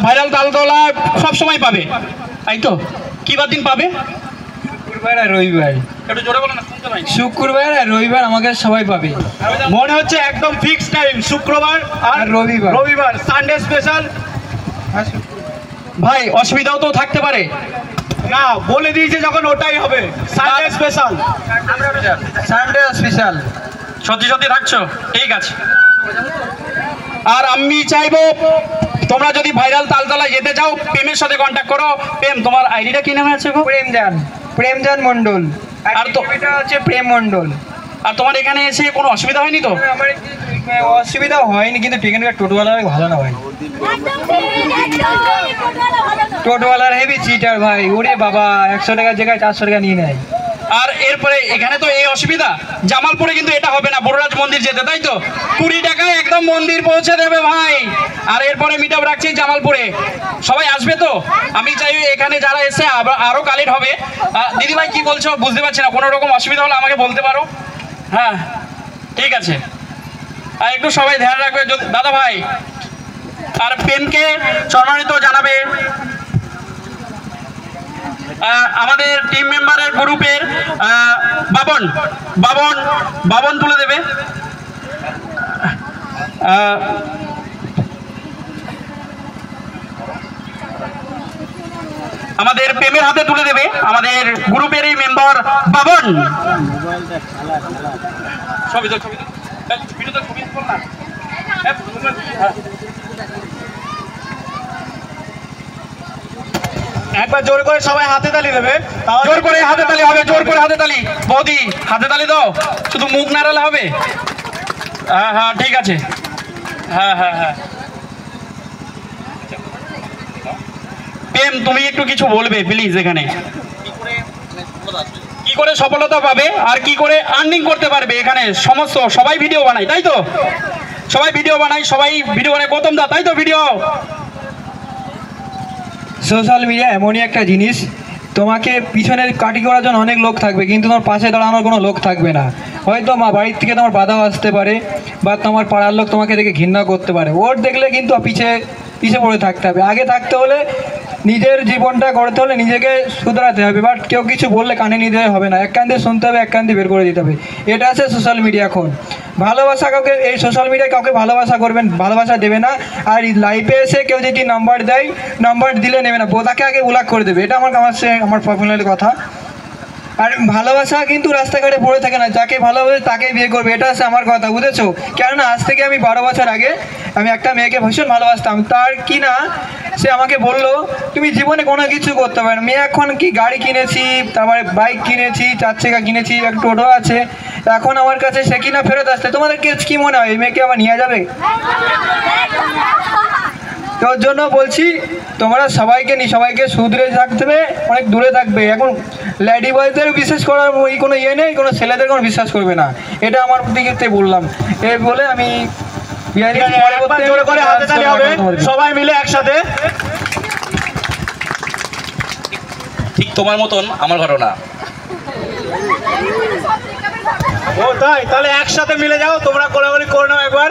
Viral Taltala সব সময় পাবে, তাই তো? কি বার দিন পাবে? শুক্রবার আর রবিবার। একটু জোরে বলো না, শুনতে পাই। শুক্রবার আর রবিবার আমাকে সবাই পাবে। মনে হচ্ছে একদম ফিক্সড টাইম শুক্রবার আর রবিবার। রবিবার সানডে স্পেশাল। ভাই অসুবিধাও তো থাকতে পারে না, বলে দিয়েছে যখন ওটাই হবে সানডে স্পেশাল। Sunday special. সত্যি সত্যি থাকছো? ঠিক আছে। আর আমি চাইবো তোমরা যদি ভাইরাল তালতলায় যেতে চাও প্রেমের সাথে কন্ট্যাক্ট করো। প্রেম, তোমার আইডিটা কি নামে আছে গো? প্রেমজান মন্ডল। আর তো এটা হচ্ছে প্রেম মন্ডল। আর তোমার এখানে এসে কোনো অসুবিধা হয়নি তো? আমার অসুবিধা হয়নি, কিন্তু এখানকার টোটোওয়ালা ভালো না ভাই। টোটোওয়ালার হেভি চিটার ভাই। ওরে বাবা, 100 টাকার জায়গায় 400 টাকা নিয়ে নেয়। আর এরপরে এখানে তো এই অসুবিধা, জামালপুরে কিন্তু এটা হবে না, বড়রাজ মন্দির যেতে, তাই তো? 20 টাকায় একদম মন্দির পৌঁছে দেবে ভাই। আর এরপরে মিট আপ রাখছি জামালপুরে, সবাই আসবে তো? আমি চাই এখানে যারা এসে আরো কালেক্ট হবে। দিদিভাই কি বলছো বুঝতে পারছি না, কোনো রকম অসুবিধা হলে আমাকে বলতে পারো। হ্যাঁ ঠিক আছে, আর একটু সবাই ধ্যান রাখবে দাদা ভাই। আর প্রেমকে সম্মানিত জানাবে আমাদের টিম মেম্বারের গ্রুপের বাবন বাবন বাবন তুলে দেবে। আমাদের প্রেমের হাতে তুলে দেবে আমাদের গ্রুপেরই মেম্বার বাবন। ছবি তো ছবি তো ছবি না। একবার জোর করে সবাই হাতে তালি দেবে। জোর করে হাতে তালি হবে, জোর করে হাতে তালি। বৌদি হাতে তালি দাও, শুধু মুখ নাড়ালে হবে? হ্যাঁ হ্যাঁ ঠিক আছে। হ্যাঁ হ্যাঁ হ্যাঁ। প্রেম, তুমি একটু কিছু বলবে প্লিজ। এখানে কি করে সফলতা পাবে আর কি করে আর্নিং করতে পারবে? এখানে সমস্ত সবাই ভিডিও বানায়, তাই তো? সবাই ভিডিও বানায়, সবাই ভিডিও বানায়। গৌতম দা, তাই তো? ভিডিও সোশ্যাল মিডিয়া এমনই একটা জিনিস, তোমাকে পিছনের কাটি করার জন্য অনেক লোক থাকবে, কিন্তু তোমার পাশে দাঁড়ানোর কোনো লোক থাকবে না। হয়তো বাড়ির থেকে তোমার বাধাও আসতে পারে, বা তোমার পাড়ার লোক তোমাকে দেখে ঘৃণা করতে পারে। ওর দেখলে কিন্তু পিছিয়ে পড়ে থাকতে হবে। আগে থাকতে হলে নিজের জীবনটা গড়তে হলে নিজেকে শুধরাতে হবে। বাট কেউ কিছু বললে কানে নিতে হবে না, এক কান দিয়ে শুনতে হবে, এক কান দিয়ে বের করে দিতে হবে। এটা আছে সোশ্যাল মিডিয়া। এখন ভালোবাসা কাউকে, এই সোশ্যাল মিডিয়ায় কাউকে ভালোবাসা দেবে না। আর লাইফে এসে কেউ যদি নাম্বার দেয়, নাম্বার দিলে নেবে না, তাকে আগে ব্লক করে দেবে। এটা আমার পার্সোনাল কথা। আর ভালোবাসা কিন্তু রাস্তাঘাটে পড়ে থাকে না, যাকে ভালোবাসে তাকেই বিয়ে করবে, এটা আছে আমার কথা, বুঝেছো? কেননা আজ থেকে আমি 12 বছর আগে আমি একটা মেয়েকে ভীষণ ভালোবাসতাম। তার কি না সে আমাকে বললো তুমি জীবনে কোনো কিছু করতে পারো। মেয়ে এখন কি গাড়ি কিনেছি, তারপরে বাইক কিনেছি, 4 চাকা কিনেছি, একটা টোটো আছে। এখন আমার কাছে সে কিনা ফেরত আসছে। তোমাদের কি মনে হয় এই মেয়েকে আবার নিয়ে যাবে? তোর জন্য বলছি তোমরা সবাইকে শুধরে থাকতে হবে, অনেক দূরে থাকবে। এখন লেডি বয়দের বিশ্বাস করার কোনো নেই, কোনো ছেলেদের কোনো বিশ্বাস করবে না। এটা আমার দিকে বললাম। এই বলে আমি সবাই মিলে একসাথে। ঠিক তোমার মতন আমার ঘটনা। ও তাই? তাহলে একসাথে মিলে যাও, তোমরা কোলাকুলি করে নাও একবার।